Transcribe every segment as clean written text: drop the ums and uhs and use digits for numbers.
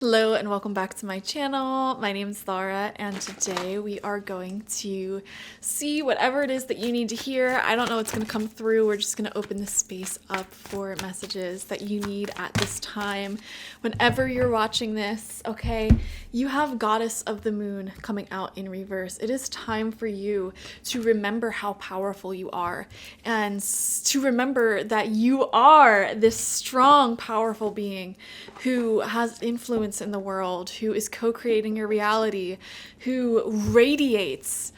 Hello and welcome back to my channel. My name is Laura and today we are going to see whatever it is that you need to hear. I don't know what's going to come through. We're just going to open the space up for messages that you need at this time. Whenever you're watching this, okay, you have Goddess of the Moon coming out in reverse. It is time for you to remember how powerful you are and to remember that you are this strong, powerful being who has influence in the world, who is co-creating your reality, who radiates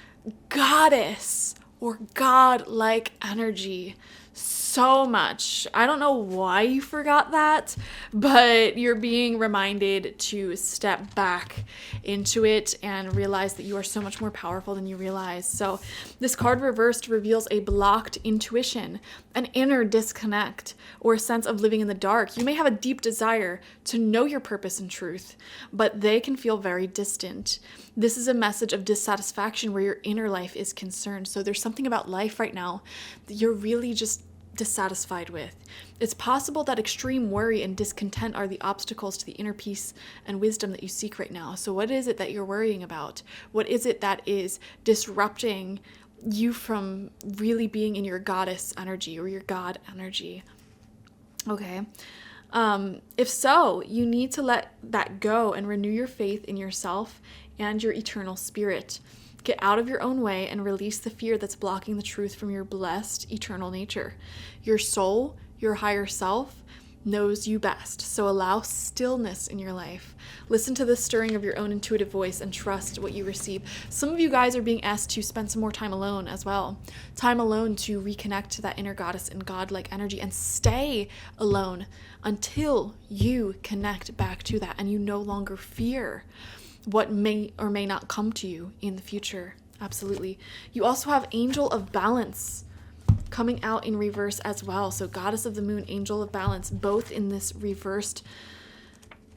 goddess or god-like energy so much. I don't know why you forgot that, but you're being reminded to step back into it and realize that you are so much more powerful than you realize. So this card reversed reveals a blocked intuition, an inner disconnect, or a sense of living in the dark. You may have a deep desire to know your purpose and truth, but they can feel very distant. This is a message of dissatisfaction where your inner life is concerned. So there's something about life right now that you're really just dissatisfied with. It's possible that extreme worry and discontent are the obstacles to the inner peace and wisdom that you seek right now. So what is it that you're worrying about? What is it that is disrupting you from really being in your goddess energy or your god energy? Okay. If so, you need to let that go and renew your faith in yourself and your eternal spirit. Get out of your own way and release the fear that's blocking the truth from your blessed eternal nature. Your soul, your higher self, knows you best, so allow stillness in your life. Listen to the stirring of your own intuitive voice and trust what you receive. Some of you guys are being asked to spend some more time alone as well. Time alone to reconnect to that inner goddess and godlike energy and stay alone until you connect back to that and you no longer fear what may or may not come to you in the future. Absolutely. You also have Angel of Balance coming out in reverse as well. So Goddess of the Moon, Angel of Balance, both in this reversed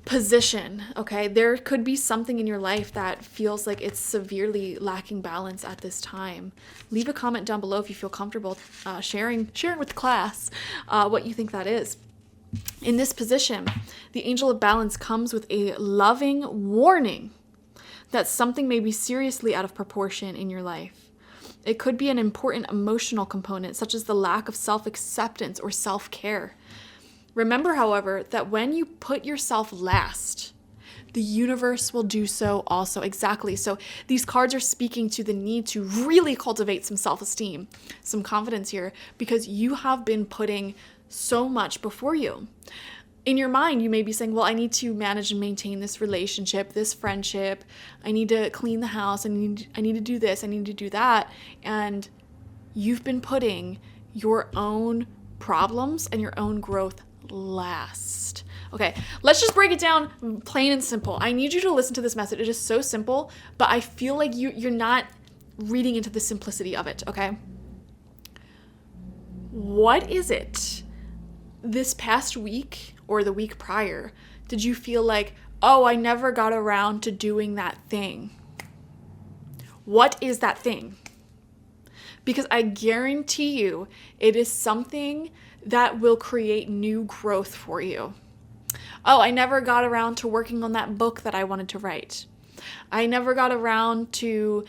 position. Okay, there could be something in your life that feels like it's severely lacking balance at this time. Leave a comment down below if you feel comfortable sharing with class what you think that is. In this position, the Angel of Balance comes with a loving warning that something may be seriously out of proportion in your life. It could be an important emotional component, such as the lack of self-acceptance or self-care. Remember, however, that when you put yourself last, the universe will do so also. Exactly. So these cards are speaking to the need to really cultivate some self-esteem, some confidence here, because you have been putting so much before you. In your mind, you may be saying, well, I need to manage and maintain this relationship, this friendship. I need to clean the house. I need to do this. I need to do that. And you've been putting your own problems and your own growth last. Okay, let's just break it down plain and simple. I need you to listen to this message. It is so simple, but I feel like you're not reading into the simplicity of it, okay? What is it this past week or the week prior did you feel like, oh, I never got around to doing that thing? What is that thing? Because I guarantee you it is something that will create new growth for you. Oh, I never got around to working on that book that I wanted to write. I never got around to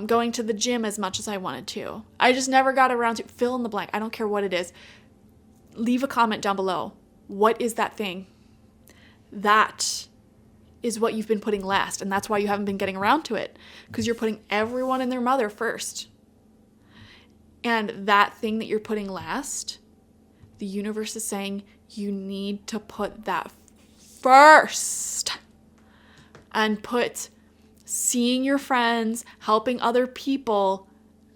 going to the gym as much as I wanted to. I just never got around to fill in the blank. I don't care what it is. Leave a comment down below. What is that thing? That is what you've been putting last, and that's why you haven't been getting around to it, because you're putting everyone and their mother first. And that thing that you're putting last, the universe is saying you need to put that first and put seeing your friends, helping other people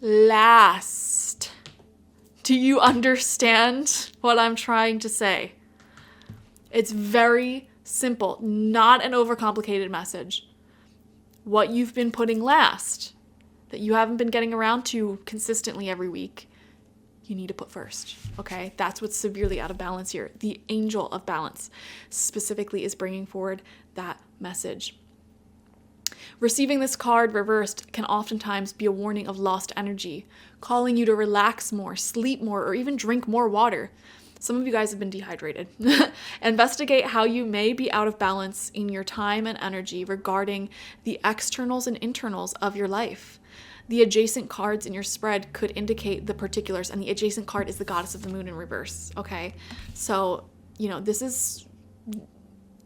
last. Do you understand what I'm trying to say? It's very simple, not an overcomplicated message. What you've been putting last, that you haven't been getting around to consistently every week, you need to put first, okay? That's what's severely out of balance here. The Angel of Balance specifically is bringing forward that message. Receiving this card reversed can oftentimes be a warning of lost energy, calling you to relax more, sleep more, or even drink more water. Some of you guys have been dehydrated. Investigate how you may be out of balance in your time and energy regarding the externals and internals of your life. The adjacent cards in your spread could indicate the particulars, and the adjacent card is the goddess of the moon in reverse, okay? So, this is,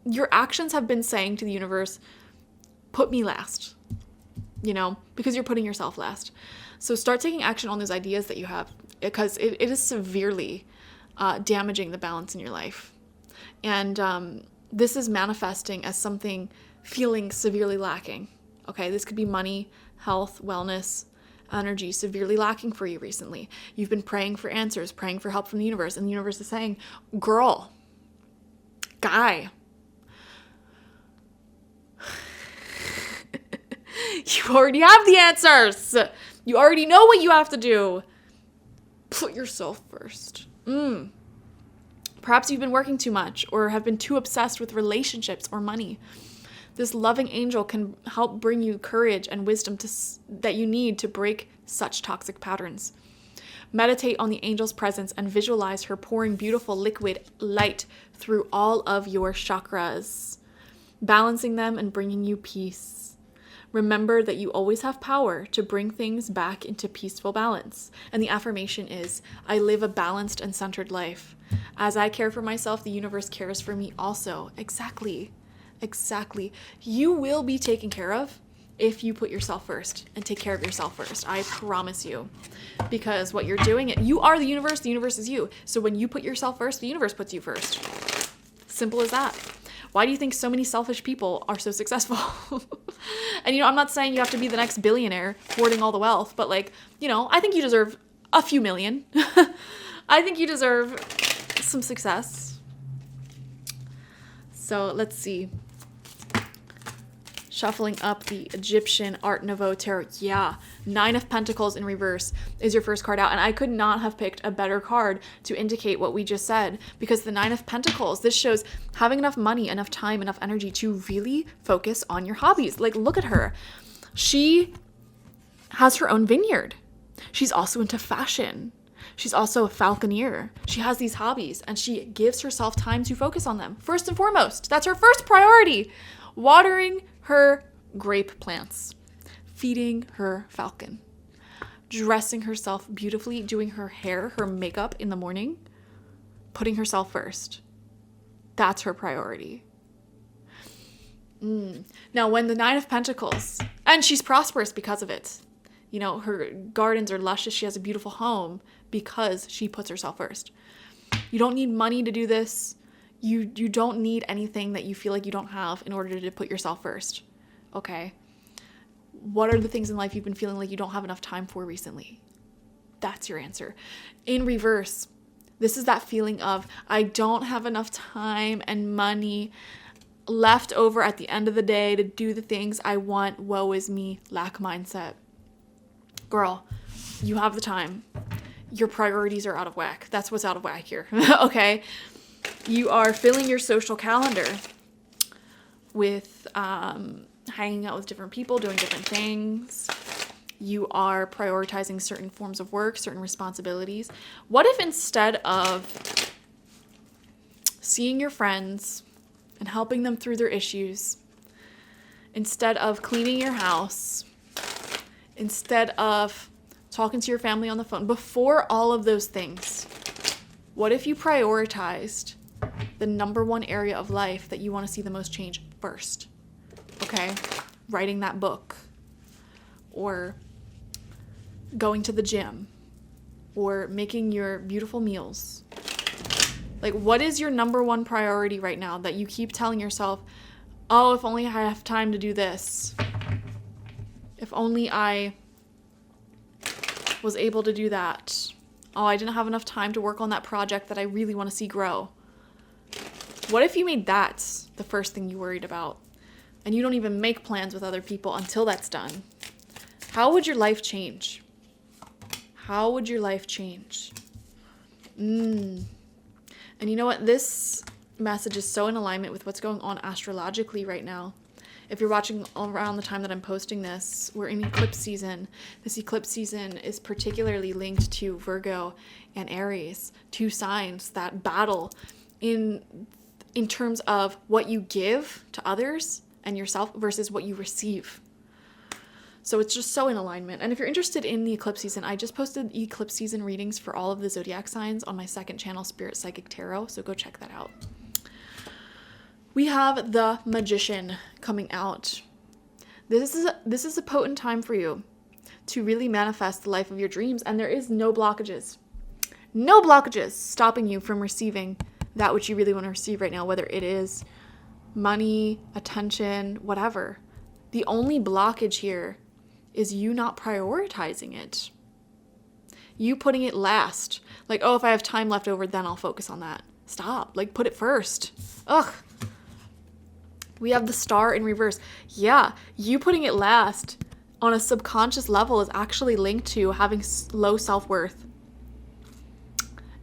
your actions have been saying to the universe, put me last, because you're putting yourself last. So start taking action on those ideas that you have, because it is severely damaging the balance in your life. And this is manifesting as something feeling severely lacking. Okay, this could be money, health, wellness, energy severely lacking for you recently. You've been praying for answers, praying for help from the universe, and the universe is saying, girl, guy, you already have the answers. You already know what you have to do. Put yourself first. Perhaps you've been working too much or have been too obsessed with relationships or money. This loving angel can help bring you courage and wisdom that you need to break such toxic patterns. Meditate on the angel's presence and visualize her pouring beautiful liquid light through all of your chakras, balancing them and bringing you peace. Remember that you always have power to bring things back into peaceful balance. And the affirmation is, I live a balanced and centered life. As I care for myself, the universe cares for me also. Exactly. You will be taken care of if you put yourself first and take care of yourself first. I promise you. Because what you're doing, you are the universe is you. So when you put yourself first, the universe puts you first. Simple as that. Why do you think so many selfish people are so successful? And, I'm not saying you have to be the next billionaire hoarding all the wealth, but I think you deserve a few million. I think you deserve some success. So let's see. Shuffling up the Egyptian Art Nouveau Tarot. Yeah, 9 of Pentacles in reverse is your first card out. And I could not have picked a better card to indicate what we just said, because the 9 of Pentacles, this shows having enough money, enough time, enough energy to really focus on your hobbies. Look at her. She has her own vineyard. She's also into fashion. She's also a falconer. She has these hobbies and she gives herself time to focus on them. First and foremost, that's her first priority. Watering her grape plants, feeding her falcon, dressing herself beautifully, doing her hair, her makeup in the morning, putting herself first. That's her priority. Now, when the 9 of Pentacles, and she's prosperous because of it. Her gardens are luscious. She has a beautiful home because she puts herself first. You don't need money to do this. You don't need anything that you feel like you don't have in order to put yourself first. Okay? What are the things in life you've been feeling like you don't have enough time for recently? That's your answer. In reverse, this is that feeling of, I don't have enough time and money left over at the end of the day to do the things I want. Woe is me, lack mindset. Girl, you have the time. Your priorities are out of whack. That's what's out of whack here. Okay? You are filling your social calendar with hanging out with different people, doing different things. You are prioritizing certain forms of work, certain responsibilities. What if instead of seeing your friends and helping them through their issues, instead of cleaning your house, instead of talking to your family on the phone, before all of those things, what if you prioritized the number one area of life that you want to see the most change first? Okay? Writing that book, or going to the gym, or making your beautiful meals. What is your number one priority right now that you keep telling yourself, oh, if only I have time to do this. If only I was able to do that. Oh, I didn't have enough time to work on that project that I really want to see grow. What if you made that the first thing you worried about? And you don't even make plans with other people until that's done. How would your life change? How would your life change? And you know what? This message is so in alignment with what's going on astrologically right now. If you're watching around the time that I'm posting this, we're in eclipse season. This eclipse season is particularly linked to Virgo and Aries, 2 signs that battle in terms of what you give to others and yourself versus what you receive. So it's just so in alignment. And if you're interested in the eclipse season, I just posted eclipse season readings for all of the zodiac signs on my second channel, Spirit Psychic Tarot. So go check that out. We have the Magician coming out. This is a potent time for you to really manifest the life of your dreams. And there is no blockages stopping you from receiving that which you really want to receive right now, whether it is money, attention, whatever. The only blockage here is you not prioritizing it. You putting it last. Like, oh, if I have time left over, then I'll focus on that. Stop. Like, put it first. Ugh. We have the Star in reverse. Yeah, you putting it last on a subconscious level is actually linked to having low self-worth.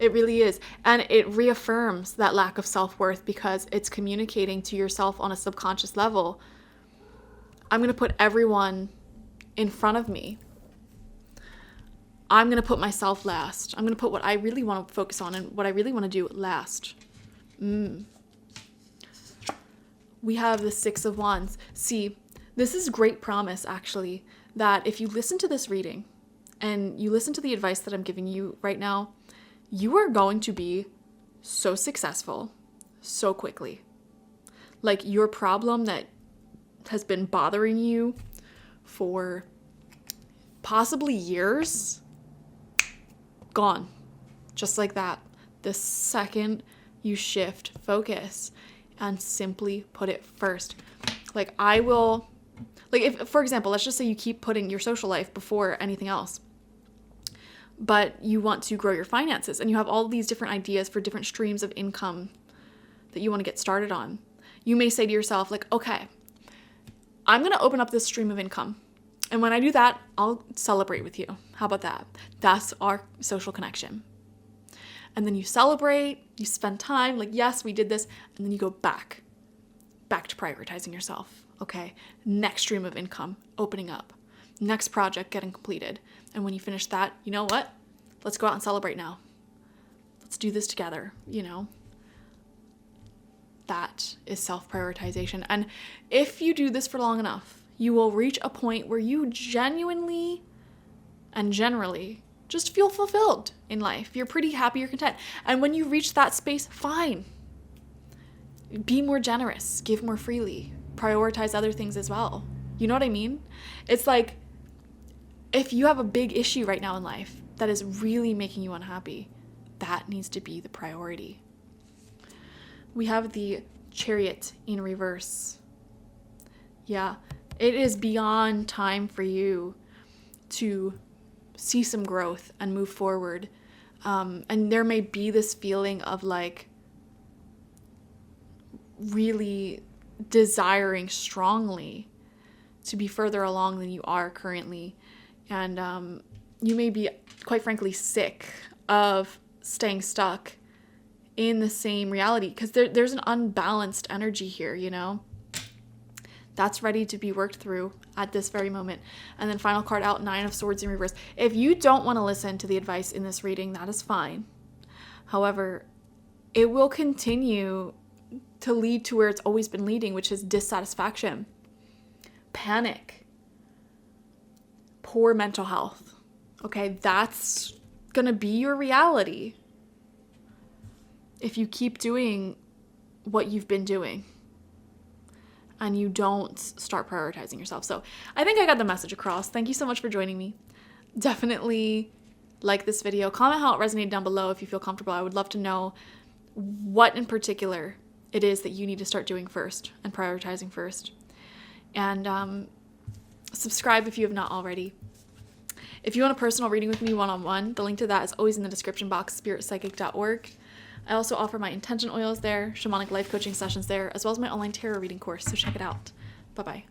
It really is. And it reaffirms that lack of self-worth because it's communicating to yourself on a subconscious level. I'm going to put everyone in front of me. I'm going to put myself last. I'm going to put what I really want to focus on and what I really want to do last. We have the 6 of Wands. See, this is great promise, actually, that if you listen to this reading and you listen to the advice that I'm giving you right now, you are going to be so successful so quickly. Like, your problem that has been bothering you for possibly years, gone. Just like that. The second you shift focus and simply put it first. Like, if, for example, let's just say you keep putting your social life before anything else, but you want to grow your finances and you have all these different ideas for different streams of income that you want to get started on. You may say to yourself, like, okay, I'm going to open up this stream of income. And when I do that, I'll celebrate with you. How about that? That's our social connection. And then you celebrate, you spend time, like, yes, we did this. And then you go back to prioritizing yourself. Okay. Next stream of income, opening up. Next project getting completed. And when you finish that, you know what? Let's go out and celebrate now. Let's do this together, you know? That is self-prioritization. And if you do this for long enough, you will reach a point where you genuinely and generally just feel fulfilled in life. You're pretty happy, you're content. And when you reach that space, fine. Be more generous, give more freely, prioritize other things as well. You know what I mean? It's like, if you have a big issue right now in life that is really making you unhappy, that needs to be the priority. We have the Chariot in reverse. Yeah, it is beyond time for you to see some growth and move forward. And there may be this feeling of like really desiring strongly to be further along than you are currently. And you may be, quite frankly, sick of staying stuck in the same reality because there's an unbalanced energy here, you know? That's ready to be worked through at this very moment. And then final card out, 9 of Swords in reverse. If you don't want to listen to the advice in this reading, that is fine. However, it will continue to lead to where it's always been leading, which is dissatisfaction, panic, poor mental health. Okay, that's gonna be your reality if you keep doing what you've been doing and you don't start prioritizing yourself. So I think I got the message across. Thank you so much for joining me. Definitely like this video. Comment how it resonated down below if you feel comfortable. I would love to know what in particular it is that you need to start doing first and prioritizing first. And subscribe if you have not already. If you want a personal reading with me one-on-one, the link to that is always in the description box, spiritpsychic.org. I also offer my intention oils there, shamanic life coaching sessions there, as well as my online tarot reading course, so check it out. Bye-bye.